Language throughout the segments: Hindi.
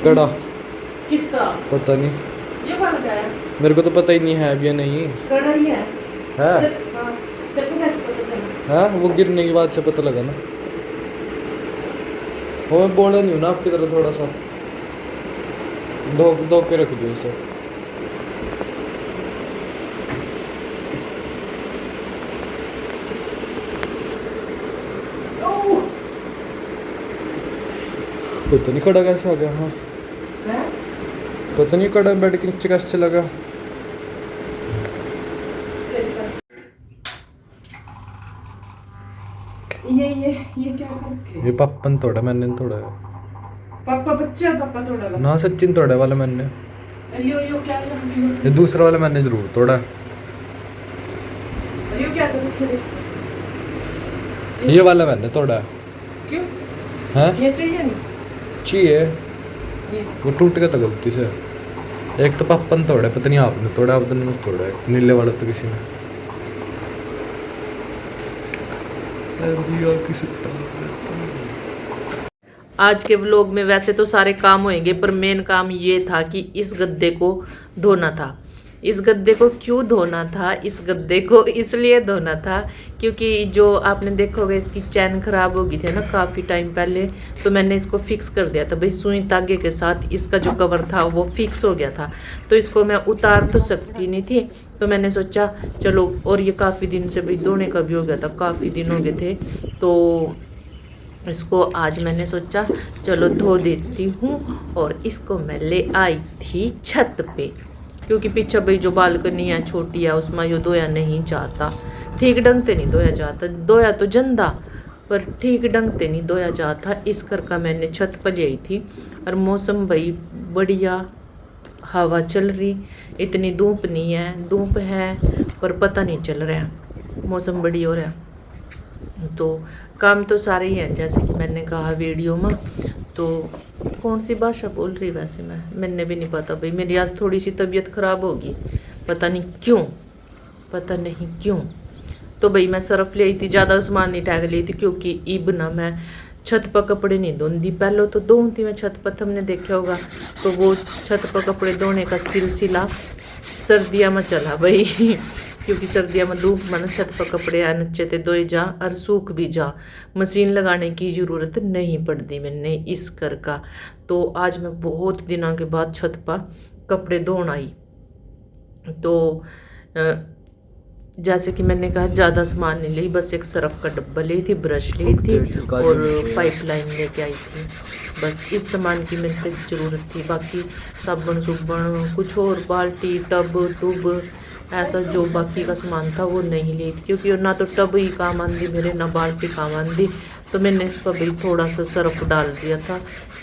कड़ा किसका? पता नहीं, ये कौन का है? मेरे को तो पता ही नहीं है अब या नहीं कड़ा ही है। है। हाँ, तेरे को कैसे पता चला? हाँ वो गिरने के बाद से पता लगा ना। वो मैं बोला नहीं हूँ ना आपकी तरह, थोड़ा सा धो धो के रख दो इसे। पता नहीं कड़ा कैसे आ गया। हाँ हैं? पता नहीं कड़ा बेड के नीचे कैसे चला गया। तेरे पास ये क्या करते? ये पप्पन तोड़ा मैंने तोड़ा है पापा बच्चा पापा तोड़ा लगा। ना, सचिन तोड़ा वाला मैंने। यो क्या ये दूसरा वाला मैंने जरूर तोड़ा है। यो क्या करते? ये वाला मैंने तोड़ा है। क्यों? हैं ये चाहिए नहीं? चाहिए, ये वो टूट गया था गलती से। एक तो पप्पन तोड़ा है, पता नहीं आपने तोड़ा, आपने मुझे तोड़ा है। नीले वाला तो किसी ने आज के व्लॉग में वैसे तो सारे काम होंगे, पर मेन काम ये था कि इस गद्दे को धोना था। इस गद्दे को क्यों धोना था? इस गद्दे को इसलिए धोना था क्योंकि जो आपने देखा होगा इसकी चैन खराब हो गई थी ना काफ़ी टाइम पहले, तो मैंने इसको फिक्स कर दिया था भाई, सुई धागे के साथ इसका जो कवर था वो फिक्स हो गया था, तो इसको मैं उतार तो सकती नहीं थी। तो मैंने सोचा चलो, और ये काफ़ी दिन से भाई धोने का भी हो गया था, काफ़ी दिन हो गए थे, तो इसको आज मैंने सोचा चलो धो देती हूँ। और इसको मैं ले आई थी छत पे, क्योंकि पीछे भाई जो बालकनी है छोटी है उसमें यो धोया नहीं जाता, ठीक ढंग से नहीं धोया जाता। धोया तो जंदा पर ठीक ढंग से नहीं धोया जाता। इस करके मैंने छत पर ले आई थी। और मौसम भाई बढ़िया, हवा चल रही, इतनी धूप नहीं है, धूप है पर पता नहीं चल रहा, मौसम बढ़िया हो रहा। तो काम तो सारे ही हैं जैसे कि मैंने कहा वीडियो में। तो कौन सी भाषा बोल रही वैसे मैंने भी नहीं पता भाई, मेरी आज थोड़ी सी तबीयत ख़राब होगी, पता नहीं क्यों, पता नहीं क्यों। तो भाई मैं सर्फ ले आई थी, ज़्यादा सामान नहीं टैग ली थी क्योंकि इब ना मैं छत पर कपड़े नहीं धोती, पहले तो धोती मैं छत पर, हमने देखा होगा। तो वो छत पर कपड़े धोने का सिलसिला सर्दियाँ में चला भाई क्योंकि सर्दियों में धूप में छत पर कपड़े अच्छे से धोए जा और सूख भी जा, मशीन लगाने की ज़रूरत नहीं पड़ती मैंने इस कर का। तो आज मैं बहुत दिनों के बाद छत पर कपड़े धोन आई। तो जैसे कि मैंने कहा ज़्यादा सामान नहीं ली, बस एक सर्फ का डब्बा ली थी, ब्रश ली थी और पाइपलाइन लेके आई थी, बस इस सामान की मेरे तक ज़रूरत थी। बाकी साबुन सुबन कुछ और बाल्टी टब टूब ऐसा जो बाकी का सामान था वो नहीं ली थी, क्योंकि ना तो टब ही काम आंदी मेरे, ना बाल्टी काम आंदी। तो मैंने इस पर भाई थोड़ा सा सर्फ डाल दिया था,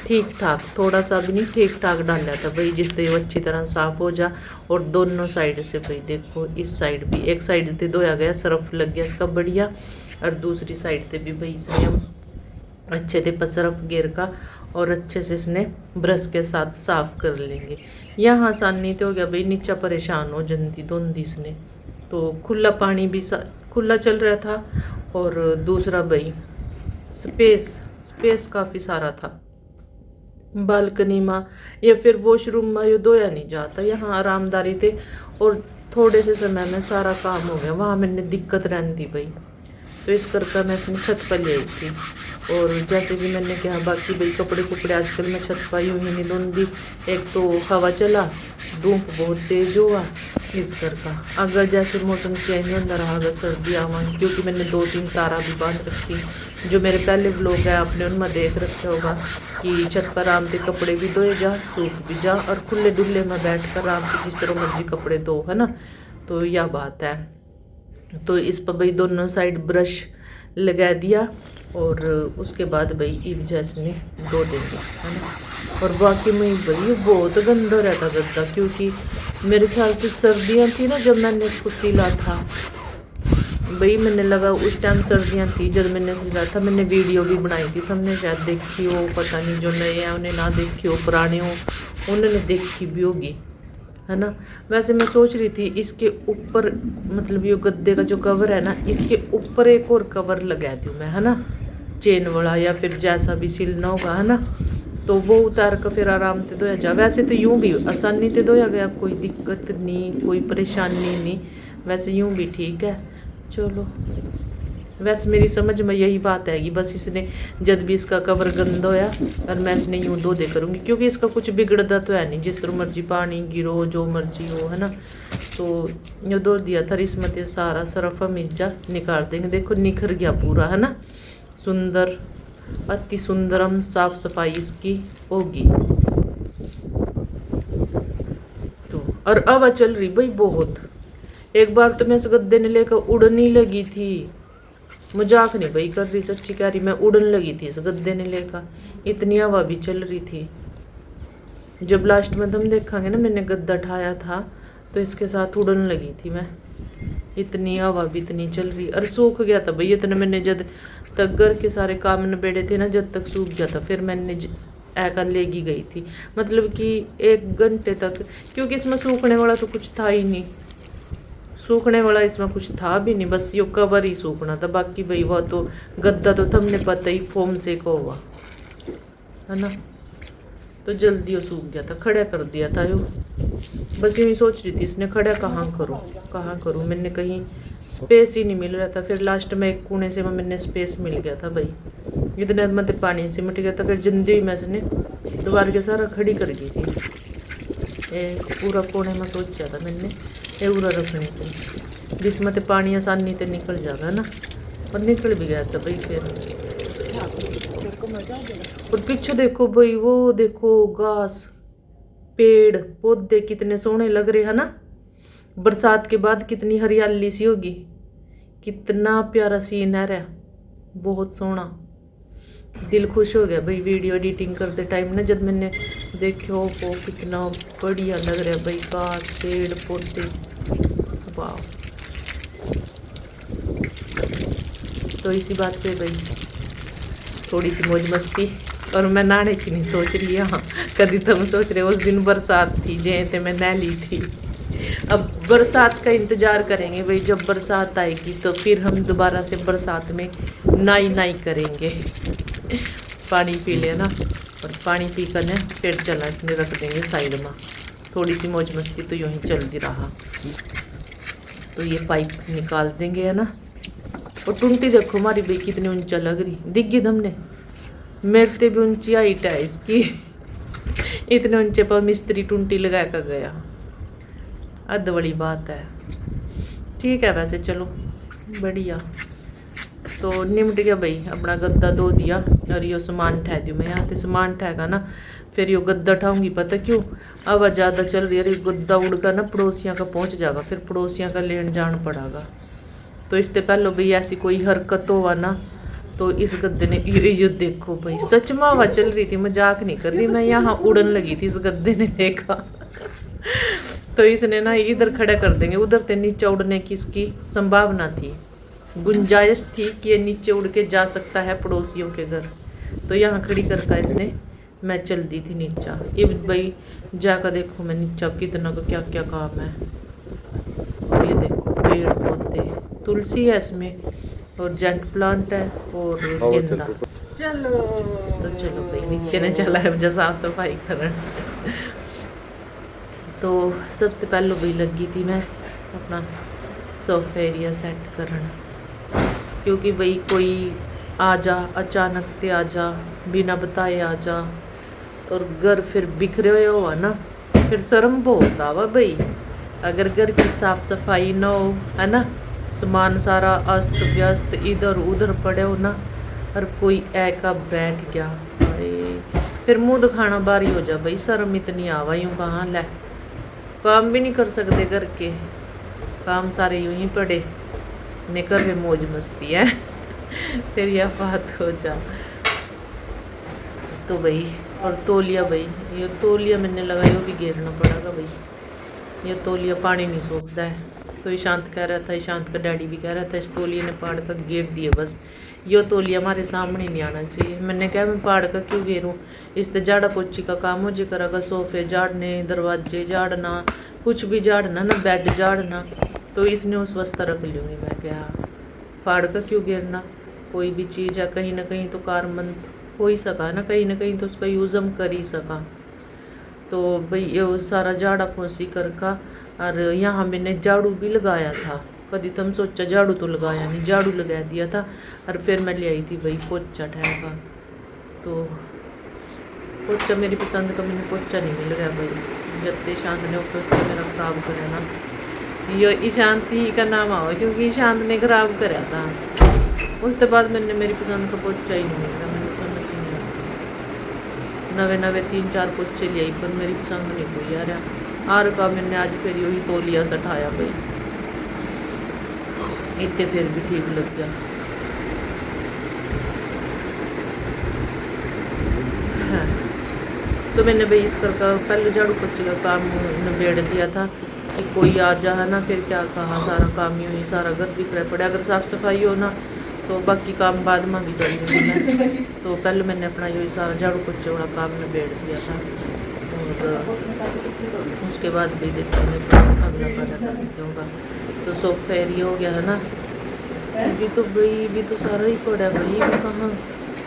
ठीक ठाक, थोड़ा सा भी नहीं, ठीक ठाक डाला था भाई, जिससे वो अच्छी तरह साफ़ हो जा। और दोनों साइड से भाई देखो, इस साइड भी, एक साइड से धोया गया, सर्फ लग गया इसका बढ़िया, और दूसरी साइड से भी भाई इसने हम अच्छे से सर्फ गिर का और अच्छे से इसने ब्रश के साथ साफ़ कर लेंगे। यहाँ आसानी तो हो गया भाई, नीचा परेशान हो जंदी धुंधी इसने। तो खुला पानी भी खुला चल रहा था, और दूसरा भाई स्पेस काफ़ी सारा था बालकनी में या फिर वॉशरूम में, ये धोया नहीं जाता, यहाँ आरामदारी थे और थोड़े से समय में सारा काम हो गया। वहाँ मैंने दिक्कत रहती भाई, तो इस करके मैं इसमें छत पर ले आई थी। और जैसे कि मैंने कहा बाकी भाई कपड़े आजकल मैं छत पर यूँ ही नहीं धुंधी, एक तो हवा चला, धूप बहुत तेज हुआ, इस कर का अगर जैसे मौसम चेंज होता रहा, अगर सर्दी आवान, क्योंकि मैंने 2-3 तारा भी बांध रखी, जो मेरे पहले व्लॉग है आपने उनमें देख रखा होगा कि छत पर आराम से कपड़े भी धोए जा, सूख भी जा, और खुले डुल्ले में बैठ कर आराम से जिस तरह मर्जी कपड़े धो, है ना। तो यह बात है। तो इस पर भाई दोनों साइड ब्रश लगा दिया, और उसके बाद भाई इब जैसे ने धो देंगे, है ना। और बाकी में भाई बहुत गंदा रहता गद्दा, क्योंकि मेरे ख्याल से सर्दियाँ थी ना जब मैंने इसको सिला था भाई, मैंने लगा उस टाइम सर्दियाँ थी जब मैंने सिला था। मैंने वीडियो भी बनाई थी, हमने शायद देखी हो, पता नहीं, जो नए हैं उन्हें ना देखी हो, पुराने हो उन्होंने देखी भी होगी, है ना। वैसे मैं सोच रही थी इसके ऊपर, मतलब ये गद्दे का जो कवर है ना, इसके ऊपर एक और कवर लगा दूँ मैं, है ना, चेन वाला, या फिर जैसा भी सिलना होगा, है ना। तो वो उतार कर फिर आराम से धोया जा। वैसे तो यूं भी आसानी से धोया गया, कोई दिक्कत नहीं, कोई परेशानी नहीं, वैसे यूं भी ठीक है। चलो वैसे मेरी समझ में यही बात आएगी, बस इसने जब भी इसका कवर गंदा होया और मैं इसने यूं धो दे करूँगी, क्योंकि इसका कुछ बिगड़ता तो है नहीं, जिस तरह मर्जी पानी गिरो जो मर्जी हो, है ना। तो यो धो दिया था, इसमें तो सारा सरफ मिर्चा निकाल देंगे। देखो निखर गया पूरा, है ना, सुंदर, अति सुंदरम साफ सफाई इसकी होगी। तो और हवा चल रही भाई बहुत। एक बार तो मैं इस गद्दे ने लेकर उड़ने लगी थी, मजाक नहीं भाई कर रही, सच्ची कह रही, मैं उड़न लगी थी इस गद्दे ने लेकर, इतनी हवा भी चल रही थी। जब लास्ट में तुम देखांगे ना, मैंने गद्दा उठाया था तो इसके साथ उड़न लगी थी मैं, इतनी हवा भी इतनी चल रही। और सूख गया था भाई इतने, मैंने जब तक घर के सारे काम निबेड़े थे ना, जब तक सूख गया था, फिर मैंने ऐका लेगी गई थी, मतलब कि 1 घंटे तक, क्योंकि इसमें सूखने वाला तो कुछ था ही नहीं, सूखने वाला इसमें कुछ था भी नहीं, बस यो कवर ही सूखना था। बाकी भाई वो तो गद्दा तो तुमने पता ही फोम से को हुआ, है ना, तो जल्दी वो सूख गया था, खड़ा कर दिया था यो। बस यूँ ही सोच रही थी इसने खड़ा कहाँ करूँ, मैंने कहीं स्पेस ही नहीं मिल रहा था। फिर लास्ट में एक कोने से मैंने स्पेस मिल गया था भाई, इतने मतलब पानी से मिट गया था। फिर जल्दी ही मैं इसने दोबारा के सारा खड़ी कर गई थी, एक पूरा कोने में सोचा था मैंने ये पूरा रखने के, जिसमें तो पानी आसानी से निकल जाएगा ना, और निकल भी गया था भाई। फिर और पीछे देखो भाई, वो देखो घास, पेड़ पौधे कितने सोहने लग रहे हैं ना, बरसात के बाद कितनी हरियाली सी होगी, कितना प्यारा सीन है रहा, बहुत सोहना, दिल खुश हो गया भाई वीडियो एडिटिंग करते टाइम ना, जब मैंने देखो वो कितना बढ़िया लग रहा है भाई, घास पेड़ पौधे, वाह। तो इसी बात पे भाई थोड़ी सी मौज मस्ती, और मैं नहाने की नहीं सोच रही, हाँ कभी तुम सोच रहे उस दिन बरसात थी जैसे थे मैं नहा ली थी। अब बरसात का इंतज़ार करेंगे भाई, जब बरसात आएगी तो फिर हम दोबारा से बरसात में नाई करेंगे, पानी पी लेना, और पानी पी कर ना फिर चला इसमें रख देंगे साइड में। थोड़ी सी मौज मस्ती तो यूँ ही चलती रहा। तो ये पाइप निकाल देंगे, है ना। और टूंटी देखो हमारी भाई कितनी ऊंचा लग रही, दिख गई हमने, मेरे से भी ऊंची हाइट है इसकी, इतने ऊंचे पर मिस्त्री टूंटी लगा कर गया, अद बड़ी बात है। ठीक है वैसे चलो बढ़िया। तो निमट गया भाई, अपना गद्दा धो दिया, और यो सामान ठह दूँ मैं यहाँ से, सामान ठहगा ना फिर यो गद्दा उठाऊंगी, पता क्यों, हवा ज़्यादा चल रही है, अरे गद्दा उड़ कर ना पड़ोसियाँ का पहुँच जाएगा, फिर पड़ोसियाँ का लेन जान पड़ेगा। तो इससे पहले भाई ऐसी कोई हरकत होवा ना, तो इस गद्दे ने ये देखो भाई, सच में हवा चल रही थी, मजाक नहीं कर रही मैं, यहाँ उड़न लगी थी इस गद्दे ने देखा। तो इसने ना इधर खड़ा कर देंगे, उधर से नीचे उड़ने की इसकी संभावना थी, गुंजाइश थी कि ये नीचे उड़ के जा सकता है पड़ोसियों के घर। तो यहाँ खड़ी करके इसने मैं चल दी थी नीचा। ये भाई जाकर देखो मैं नीचा कितना का क्या क्या काम है, और ये देखो पेड़ पौधे, तुलसी है इसमें, और जेंट प्लांट है, और गेंदा। चलो तो चलो भाई नीचे ने चला है मुझे साफ सफाई करना। तो सबसे पहले भाई लगी थी मैं अपना सोफे एरिया सेट करना, क्योंकि भाई कोई आ जा अचानक ते आ जा, बिना बताए आ जा, और घर फिर बिखरे हुए हुआ ना, फिर शर्म बहुत आवा भाई, अगर घर की साफ सफाई ना हो, है ना, सामान सारा अस्त व्यस्त इधर उधर पड़े हो ना, और कोई ऐका बैठ गया भाई, फिर मुंह दिखाना बारी हो जा भाई, शर्म इतनी आवा, यूँ कहाँ ले, काम भी नहीं कर सकते घर के काम, सारे यूँ ही पड़े निकर में मौज मस्ती है। फिर यह बात हो जा। तो भाई और तौलिया भाई, ये तौलिया मैंने लगा ये भी घेरना पड़ेगा भाई, ये तौलिया पानी नहीं सोखता है। तो ईशांत कह रहा था, ईशांत का डैडी भी कह रहा था, इस तौलिया ने पाड़ कर घेर दिए, बस ये तौलिया हमारे सामने नहीं आना चाहिए। मैंने कहा मैं पाड़ कर क्यों घेरूँ, इससे झाड़ा पोछी का काम हो जे करेगा, सोफे झाड़ने, दरवाजे झाड़ना, कुछ भी झाड़ना ना, बेड झाड़ना, तो इसने उस वास्ता रख लूँगी। मैं क्या फाड़ कर क्यों घेरना, कोई भी चीज़ है कहीं ना कहीं तो कारमंद हो ही सका ना कहीं तो उसका यूज़ हम कर ही सका। तो भाई ये वो सारा झाड़ा फूसी करका और यहाँ मैंने झाड़ू भी लगाया था। कभी तो हम सोचा झाड़ू तो लगाया नहीं, झाड़ू लगा दिया था। और फिर मैं ले आई थी भाई पोचा ठहका। तो पोचा मेरी पसंद का मैंने पोचा नहीं मिल रहा भाई। जत्ते शांत ने पोचा मेरा ख़राब करा ना, ये ईशांति का नाम आओ क्योंकि ईशांत ने ख़राब करा था। उसके बाद मैंने मेरी पसंद का पोचा ही नहीं मिला। मैंने समझ ही नहीं आया, नवे 3-4 पोचे ले आई पर मेरी पसंद नहीं कोई आ रहा। आर का मैंने आज फिर यही तौलिया सठाया भाई, इतने फिर भी ठीक लग गया। हाँ तो मैंने भाई इस कर का पहले झाड़ू पोछे का काम निबेड़ दिया था कि कोई आ जा है ना, फिर क्या कहा सारा काम ही हुई, सारा घर बिखरा पड़े। अगर साफ़ सफाई हो ना तो बाकी काम बाद में भी कर लूँगी मैं। तो पहले मैंने अपना यही सारा झाड़ू पोछे वाला काम निबेड़ दिया था और उसके बाद भी देखा अगला क्या होगा। तो सोफा एरिया हो गया है ना, अभी तो भाई भी तो सारा ही पड़ा है भाई। मैं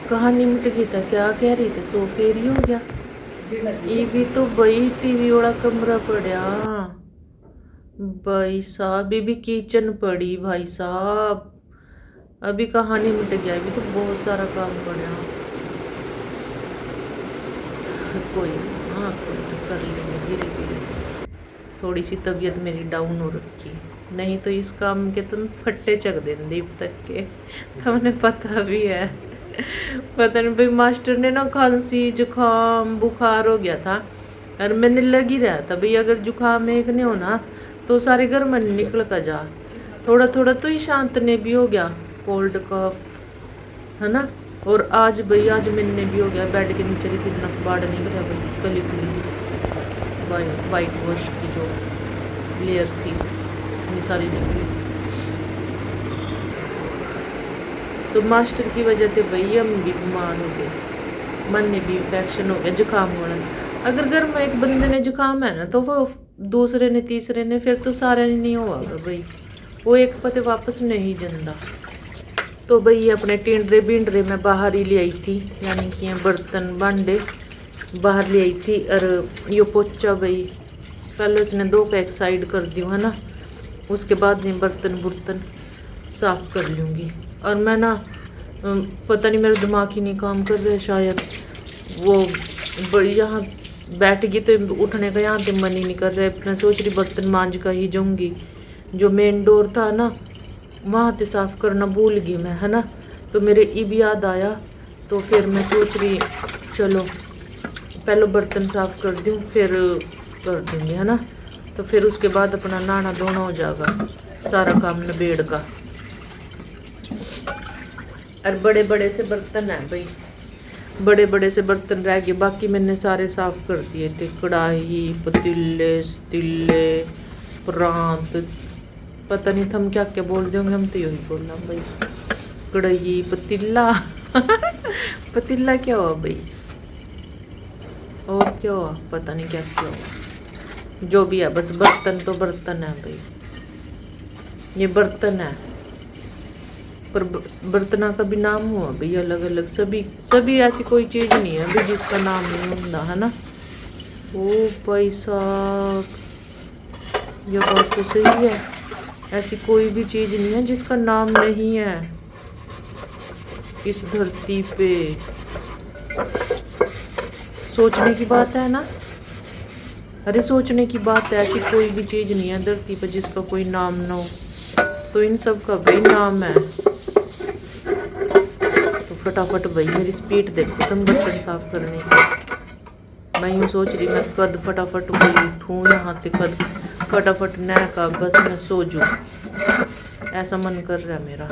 कहाँ निमट गई था, क्या कह रही थे, सोफा एरिया हो गया। ये भी तो भाई टीवी वाला कमरा पड़ा भाई साहब, ये भी किचन पड़ी भाई साहब। अभी कहाँ निमट गया, अभी तो बहुत सारा काम पड़ा। कोई हाँ कोई कर लेंगे धीरे धीरे। थोड़ी सी तबीयत मेरी डाउन हो रखी, नहीं तो इस काम के तुम फट्टे चक दें दीप तक के। तुमने पता भी है, पता नहीं भाई मास्टर ने ना खांसी जुकाम बुखार हो गया था और मैंने लग ही रहा था भाई अगर जुकाम एक नहीं होना तो सारे घर में निकल कर जा। थोड़ा थोड़ा तो ही शांत ने भी हो गया कोल्ड कफ है ना। और आज भाई आज मैंने भी हो गया, बेड के नीचे देखिए इतना बाढ़ निकल रहा भाई, कली पुली सी वाइट वॉश की जो लेयर थी इतनी सारी निकली। तो मास्टर की वजह से भाई हम भी बीमार हो गए, मन में भी इन्फेक्शन हो गया जुकाम वाला। अगर घर में एक बंदे ने जुकाम है ना तो वो दूसरे ने तीसरे ने फिर तो सारे नहीं हुआ भाई, वो एक पते वापस नहीं जंदा। तो भाई अपने टिंडरे बिंडरे मैं बाहर ही ले आई थी, यानी कि बर्तन भांडे बाहर ले आई थी। और यो पोचा भाई पहले उसने 2 का एक साइड कर दियो है ना, उसके बाद में बर्तन बुर्तन साफ़ कर लूँगी। और मैं ना पता नहीं मेरा दिमाग ही नहीं काम कर रहा है शायद, वो बड़ी यहाँ बैठ गई तो उठने का यहाँ पे मन ही नहीं कर रहा है। मैं सोच रही बर्तन मांझ का ही जाऊँगी, जो मेन डोर था ना वहाँ से साफ़ करना भूल गई मैं है ना। तो मेरे ईब याद आया तो फिर मैं सोच रही चलो पहले बर्तन साफ़ कर दूँ फिर कर दूँगी है ना। तो फिर उसके बाद अपना नहाना धोना हो जाएगा, सारा काम निबेड़ का। और बड़े बड़े से बर्तन हैं भाई, बड़े बड़े से बर्तन रह गए, बाकी मैंने सारे साफ़ कर दिए थे। कढ़ाई पतीले स्तीले प्रांत पता नहीं था हम क्या क्या बोल देंगे, हम तो यही बोलना भाई कढ़ाई पतीला पतीला क्या हुआ भाई, और क्या हुआ पता नहीं क्या क्या हुआ, जो भी है बस बर्तन तो बर्तन है भाई, ये बर्तन है। पर बर्तना का भी नाम हुआ भाई अलग अलग, सभी ऐसी कोई चीज़ नहीं है भाई जिसका नाम नहीं होता है ना। ओ भाई साहब ये बात तो सही है, ऐसी कोई भी चीज़ नहीं है जिसका नाम नहीं है इस धरती पे। सोचने की बात है ना, अरे सोचने की बात है, ऐसी कोई भी चीज़ नहीं है धरती पे जिसका कोई नाम ना हो। तो इन सब का भाई नाम है। तो फटाफट भाई मेरी स्पीड देखो तुम बर्तन साफ करने की। मैं यूँ सोच रही मैं कद फटाफट उठूँ यहाँ से कद फटाफट न का बस मैं सो जाऊँ, ऐसा मन कर रहा है मेरा।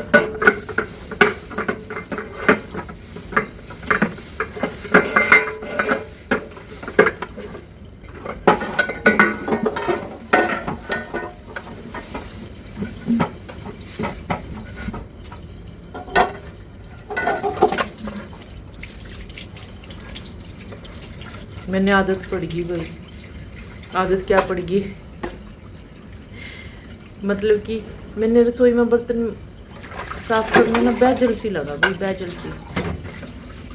मैंने आदत पड़ गई भाई, आदत क्या पड़ गई मतलब कि मैंने रसोई में बर्तन साफ करने ना बेजल सी लगा भाई, बेजल सी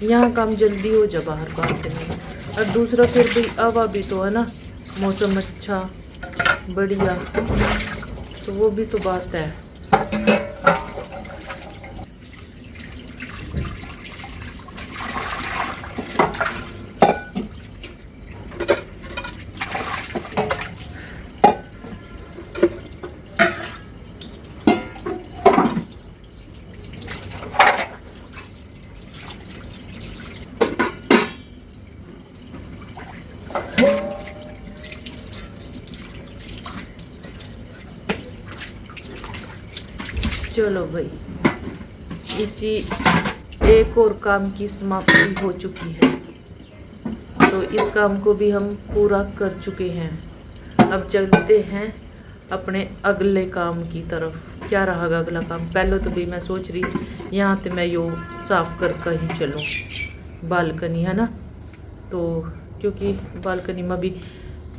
यहाँ काम जल्दी हो जा बाहर बालकनी में। और दूसरा फिर भी हवा भी तो है ना, मौसम अच्छा बढ़िया, तो वो भी तो बात है। चलो भाई, इसी एक और काम की समाप्ति हो चुकी है, तो इस काम को भी हम पूरा कर चुके हैं। अब चलते हैं अपने अगले काम की तरफ। क्या रहा अगला काम? पहले तो भाई मैं सोच रही यहाँ तो मैं यो साफ कर ही चलूँ, बालकनी है ना, तो क्योंकि बालकनी में भी,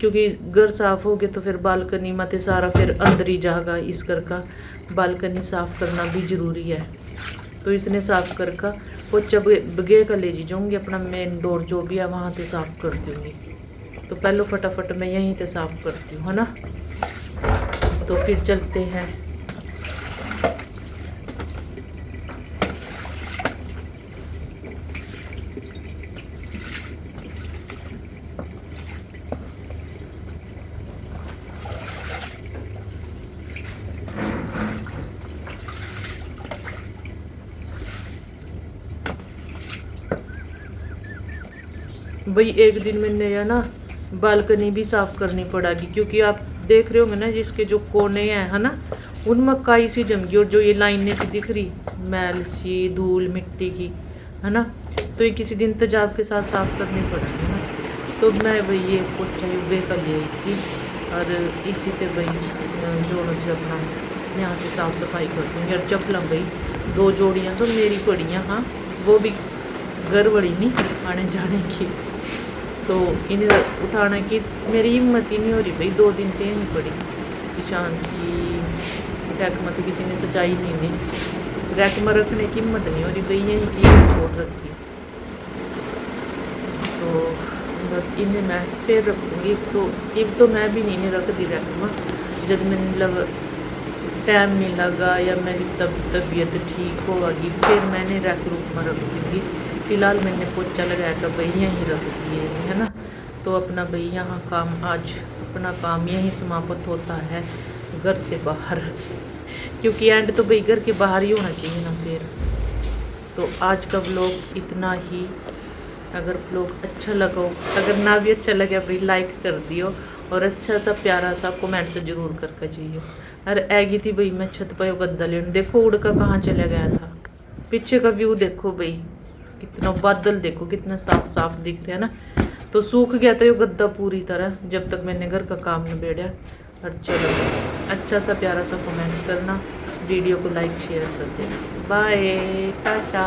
क्योंकि घर साफ हो गए तो फिर बालकनी में तो सारा फिर अंदर ही जाएगा, इस कर का बालकनी साफ करना भी ज़रूरी है। तो इसने साफ कर का पोछा बगे का ले जाऊँगी, अपना मेन डोर जो भी है वहाँ से साफ कर दूँगी। तो पहले फटाफट मैं यहीं से साफ करती हूँ, है ना। तो फिर चलते हैं। भाई एक दिन मैंने या ना बालकनी भी साफ करनी पड़ेगी, क्योंकि आप देख रहे होंगे ना जिसके जो कोने हैं है ना, उनमें काई सी जम गई, और जो ये लाइनें सी दिख रही मैल सी धूल मिट्टी की है ना, तो ये किसी दिन तेजाब के साथ साफ करनी पड़ेगी ना। तो मैं भाई ये पोछा युबे का ले आई थी, और इसी से भाई जोड़ों से अपना यहाँ से साफ़ सफाई कर दूँगी। और चप्पलें भाई 2 जोड़ियाँ तो मेरी पड़ियाँ, हाँ वो भी घर बड़ी नहीं आने जाने की, तो इन्हें उठाने की मेरी हिम्मत ही नहीं हो रही भाई। 2 दिन तो यहीं पड़ी किसान की रैक में, तो किसी ने सच्चाई नहीं, रैक में रखने की हिम्मत नहीं हो रही भाई, यहीं की छोड़ रखी। तो बस इन्हें मैं फिर रखूँगी, तो अब तो मैं भी नहीं रख दी रैक में, जब मैंने लगा टाइम नहीं लगा या मेरी तबीयत ठीक होगी फिर मैंने रैक रूप में रख दूँगी। फ़िलहाल मैंने पोछा लगाया का भाई यहीं रख दिए है ना। तो अपना भाई यहाँ काम, आज अपना काम यहीं समाप्त होता है घर से बाहर, क्योंकि एंड तो भाई घर के बाहर ही होना चाहिए ना फिर। तो आज का व्लॉग इतना ही। अगर व्लॉग अच्छा लगा, अगर ना भी अच्छा लगे भाई लाइक कर दियो, और अच्छा सा प्यारा सा कमेंट से ज़रूर करके चाहिए। अरे ऐगी थी भाई मैं छत पर गद्दा लेने, देखो उड़ का कहाँ चला गया था। पीछे का व्यू देखो भाई, कितना बादल देखो कितना साफ साफ दिख रहा है ना। तो सूख गया था ये गद्दा पूरी तरह जब तक मैंने घर का काम निबेड़ा। और चलो अच्छा सा प्यारा सा कमेंट्स करना, वीडियो को लाइक शेयर कर देना। बाय टाटा।